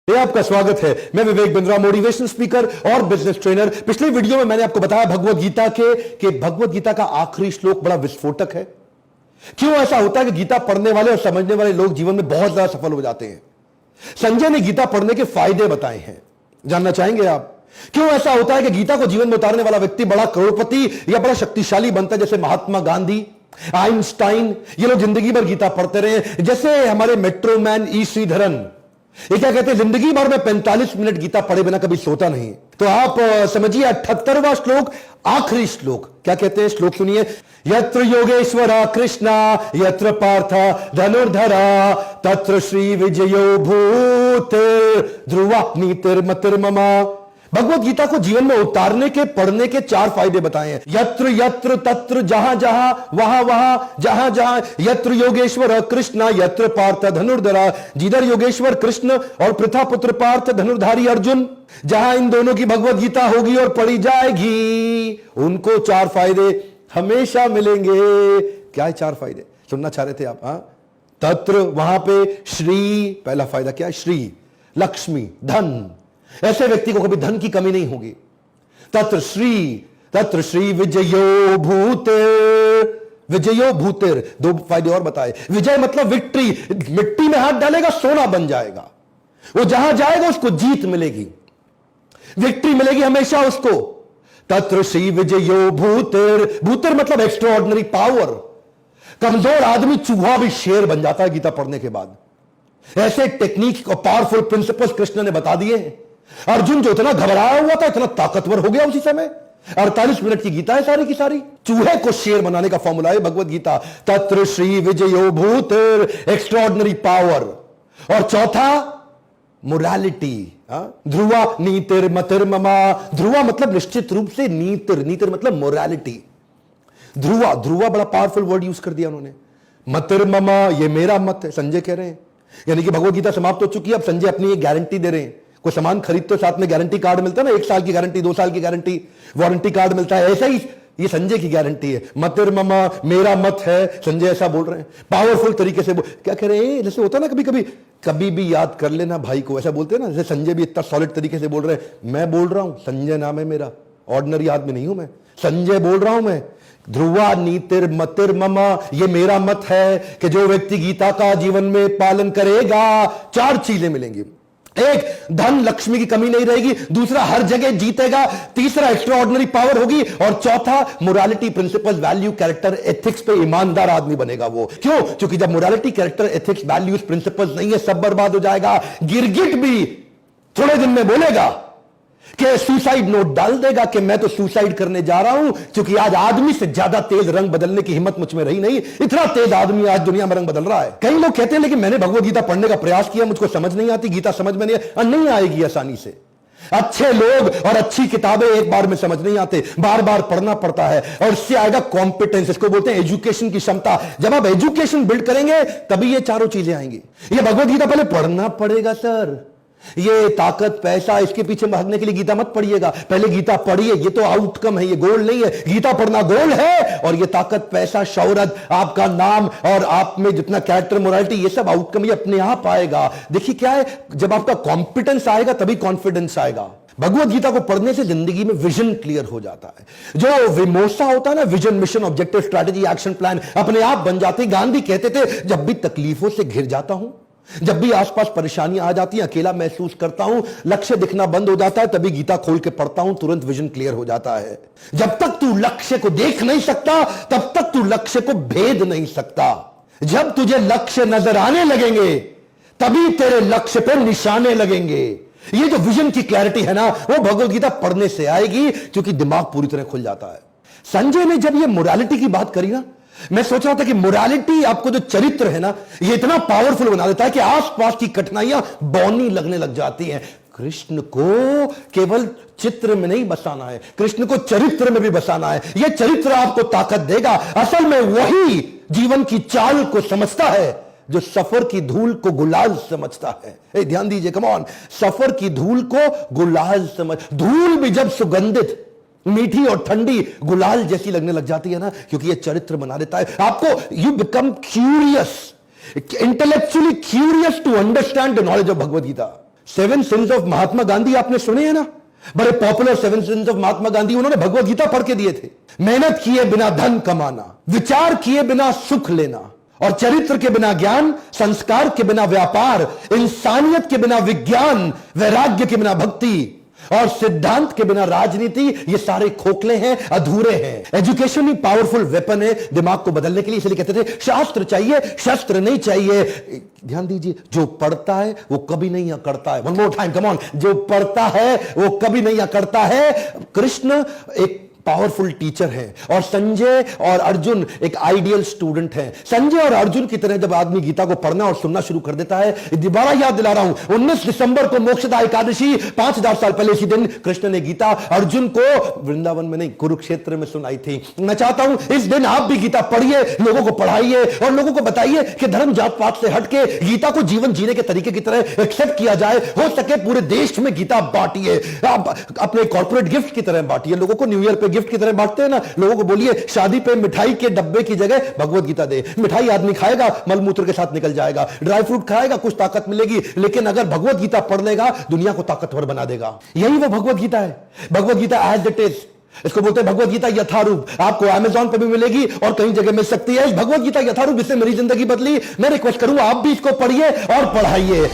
आपका स्वागत है। मैं विवेक बिंद्रा, मोटिवेशनल स्पीकर और बिजनेस ट्रेनर। पिछले वीडियो में मैंने आपको बताया भगवत गीता कि भगवत गीता का आखिरी श्लोक बड़ा विस्फोटक है। क्यों ऐसा होता है कि गीता पढ़ने वाले और समझने वाले लोग जीवन में बहुत ज्यादा सफल हो जाते हैं। संजय ने गीता पढ़ने के फायदे बताए हैं, जानना चाहेंगे आप? क्यों ऐसा होता है कि गीता को जीवन में उतारने वाला व्यक्ति बड़ा करोड़पति या बड़ा शक्तिशाली बनता है, जैसे महात्मा गांधी, आइंस्टाइन, ये लोग जिंदगी भर गीता पढ़ते रहे। जैसे हमारे मेट्रो मैन ई श्रीधरन, ये क्या कहते हैं, जिंदगी भर में 45 मिनट गीता पढ़े बिना कभी सोता नहीं। तो आप समझिए 78वां श्लोक, आखिरी श्लोक क्या कहते हैं, श्लोक सुनिए। यत्र योगेश्वरा कृष्णा यत्र पार्था धनुर्धरा तत्र श्री विजयो भूतिर ध्रुवा नीतिर्मतिर्ममा। भगवत गीता को जीवन में उतारने के, पढ़ने के 4 फायदे बताए हैं। यत्र यत्र तत्र, जहां जहां, वहां वहां, जहां जहां। यत्र योगेश्वर कृष्ण यत्र पार्थ धनुर्धरा, जिधर योगेश्वर कृष्ण और पृथा पुत्र पार्थ धनुर्धारी अर्जुन, जहां इन दोनों की भगवत गीता होगी और पढ़ी जाएगी, उनको 4 फायदे हमेशा मिलेंगे। क्या है 4 फायदे, सुनना चाह रहे थे आप? तत्र, वहां पे श्री, पहला फायदा क्या है, श्री, लक्ष्मी, धन, ऐसे व्यक्ति को कभी धन की कमी नहीं होगी। तत्र श्री विजयो भूतिर, विजयो भूतिर। 2 फायदे और बताए। विजय मतलब विक्ट्री, मिट्टी में हाथ डालेगा सोना बन जाएगा, वो जहां जाएगा उसको जीत मिलेगी, विक्ट्री मिलेगी हमेशा उसको। तत्र श्री विजयो भूतिर, भूतिर मतलब एक्स्ट्राऑर्डिनरी पावर। कमजोर आदमी चूहा भी शेर बन जाता है गीता पढ़ने के बाद। ऐसे टेक्निक और पावरफुल प्रिंसिपल्स कृष्ण ने बता दिए हैं। अर्जुन जो इतना घबराया हुआ था, इतना ताकतवर हो गया उसी समय। 48 मिनट की गीता है सारी की सारी। चूहे को शेर बनाने का फॉर्मूला है भगवत गीता। तत्र श्री विजयो भूतिर, एक्स्ट्राऑर्डिनरी पावर। और चौथा मोरालिटी, ध्रुवा नीतिर मतिर्ममा। ध्रुवा मतलब निश्चित रूप से, नीतिर, नीतिर मतलब मोरालिटी। ध्रुवा, ध्रुवा बड़ा पावरफुल वर्ड यूज कर दिया उन्होंने। मतिर्ममा, ये मेरा मत है, संजय कह रहे हैं। यानी कि भगवत गीता समाप्त हो चुकी है, अब संजय अपनी एक गारंटी दे रहे हैं। कोई सामान खरीदते तो साथ में गारंटी कार्ड मिलता है ना, 1 साल की गारंटी, 2 साल की गारंटी, वारंटी कार्ड मिलता है। ऐसा ही ये संजय की गारंटी है। मतिर्ममा, मेरा मत है, संजय ऐसा बोल रहे हैं पावरफुल तरीके से। क्या कह रहे हैं, जैसे होता ना कभी भी याद कर लेना भाई को, ऐसा बोलते हैं ना। जैसे संजय भी इतना सॉलिड तरीके से बोल रहे हैं। मैं बोल रहा हूं, संजय नाम है मेरा, ऑर्डिनरी आदमी नहीं हूं मैं, संजय बोल रहा हूं मैं। ध्रुवा नीतिर मतिर्ममा, ये मेरा मत है कि जो व्यक्ति गीता का जीवन में पालन करेगा, 4 चीजें मिलेंगी। 1, धन लक्ष्मी की कमी नहीं रहेगी। दूसरा, हर जगह जीतेगा। तीसरा, एक्स्ट्राऑर्डिनरी पावर होगी। और चौथा, morality, principle, value, character, ethics पे ईमानदार आदमी बनेगा वो। क्यों? क्योंकि जब morality, character, ethics, values, principles नहीं है, सब बर्बाद हो जाएगा। गिरगिट भी थोड़े दिन में बोलेगा कि सुसाइड नोट डाल देगा कि मैं तो सुसाइड करने जा रहा हूं, क्योंकि आज आदमी से ज्यादा तेज रंग बदलने की हिम्मत मुझ में रही नहीं। इतना तेज आदमी आज दुनिया में रंग बदल रहा है। कई लोग कहते हैं लेकिन मैंने भगवत गीता पढ़ने का प्रयास किया, मुझको समझ नहीं आती, गीता समझ में नहीं आएगी आसानी से। अच्छे लोग और अच्छी किताबें एक बार में समझ नहीं आते, बार बार पढ़ना पड़ता है। और इससे आएगा कॉम्पिटेंस, इसको बोलते हैं एजुकेशन की क्षमता। जब आप एजुकेशन बिल्ड करेंगे तभी ये 4 चीजें आएंगी। ये भगवत गीता पहले पढ़ना पड़ेगा सर। ये ताकत, पैसा, इसके पीछे भागने के लिए गीता मत पढ़िएगा, पहले गीता पढ़िए। ये तो आउटकम है, ये गोल नहीं है। गीता पढ़ना गोल है, और ये ताकत, पैसा, शौहरत, आपका नाम और आप में जितना कैरेक्टर, मोरालिटी, ये सब आउटकम ये अपने आप आएगा। देखिए क्या है, जब आपका कॉम्पिटेंस आएगा तभी कॉन्फिडेंस आएगा। भगवत गीता को पढ़ने से जिंदगी में विजन क्लियर हो जाता है। जो विमोसा होता है ना, vision, mission, objective, strategy, action plan, अपने आप बन जाते हैं। गांधी कहते थे, जब भी तकलीफों से घिर जाता हूं, जब भी आसपास परेशानियां आ जाती हैं, अकेला महसूस करता हूं, लक्ष्य दिखना बंद हो जाता है, तभी गीता खोल के पढ़ता हूं, तुरंत विजन क्लियर हो जाता है। जब तक तू लक्ष्य को देख नहीं सकता, तब तक तू लक्ष्य को भेद नहीं सकता। जब तुझे लक्ष्य नजर आने लगेंगे, तभी तेरे लक्ष्य पर निशाने लगेंगे। ये जो विजन की क्लैरिटी है ना, वो भगवत गीता पढ़ने से आएगी, क्योंकि दिमाग पूरी तरह खुल जाता है। संजय ने जब ये मोरालिटी की बात करी ना, मैं सोच रहा था कि मोरालिटी, आपको जो चरित्र है ना, ये इतना पावरफुल बना देता है कि आसपास की कठिनाइयां बौनी लगने लग जाती हैं। कृष्ण को केवल चित्र में नहीं बसाना है, कृष्ण को चरित्र में भी बसाना है। यह चरित्र आपको ताकत देगा। असल में वही जीवन की चाल को समझता है जो सफर की धूल को गुलाल समझता है। ध्यान दीजिए, कम ऑन, सफर की धूल को गुलाल समझ। धूल भी जब सुगंधित, मीठी और ठंडी गुलाल जैसी लगने लग जाती है ना, क्योंकि यह चरित्र बना देता है आपको। You become curious, intellectually curious to understand the knowledge of Bhagavad Gita. Seven sins of Mahatma Gandhi आपने सुने हैं ना, बड़े popular seven sins of Mahatma Gandhi, उन्होंने भगवत गीता पढ़ के दिए थे। मेहनत किए बिना धन कमाना, विचार किए बिना सुख लेना, और चरित्र के बिना ज्ञान, संस्कार के बिना व्यापार, इंसानियत के बिना विज्ञान, वैराग्य के बिना भक्ति और सिद्धांत के बिना राजनीति, ये सारे खोखले हैं, अधूरे हैं। एजुकेशन ही पावरफुल वेपन है दिमाग को बदलने के लिए, इसलिए कहते थे शास्त्र चाहिए, शस्त्र नहीं चाहिए। ध्यान दीजिए, जो पढ़ता है वो कभी नहीं अकड़ता है। One more time, come on, जो पढ़ता है वो कभी नहीं अकड़ता है। कृष्ण एक पावरफुल टीचर है और संजय और अर्जुन एक आइडियल स्टूडेंट है। संजय और अर्जुन की तरह जब आदमी गीता को पढ़ना और सुनना शुरू कर देता है, दोबारा याद दिला रहा हूं, 19 दिसंबर को मोक्षदा एकादशी, 5000 साल पहले इसी दिन कृष्ण ने गीता अर्जुन को वृंदावन में नहीं, कुरुक्षेत्र में सुनाई थी। मैं चाहता हूं इस दिन आप भी गीता पढ़िए, लोगों को पढ़ाइए और लोगों को बताइए कि धर्म जात पात से हटके गीता को जीवन जीने के तरीके की तरह एक्सेप्ट किया जाए। हो सके पूरे देश में गीता बांटिए, आप अपने कॉर्पोरेट गिफ्ट की तरह बांटिए। लोगों को न्यू ईयर पे गिफ्ट की तरह बांटते हैं ना, लोगों को बोलिए शादी पे मिठाई के डब्बे की जगह भगवत गीता दे। मिठाई आदमी खाएगा, मलमूत्र के साथ निकल जाएगा, ड्राई फ्रूट खाएगा, कुछ ताकत मिलेगी, लेकिन अगर भगवत गीता पढ़ लेगा दुनिया को ताकतवर बना देगा। यही वो भगवत गीता है। Bhagavad Gita as it is, इसको बोलते हैं भगवत गीता यथारूप। आपको अमेज़न पे भी मिलेगी और कई जगह मिल सकती है। इस भगवत गीता यथारूप, इससे मेरी जिंदगी बदली। मैं रिक्वेस्ट करूंगा आप भी इसको पढ़िए और पढ़ाइए।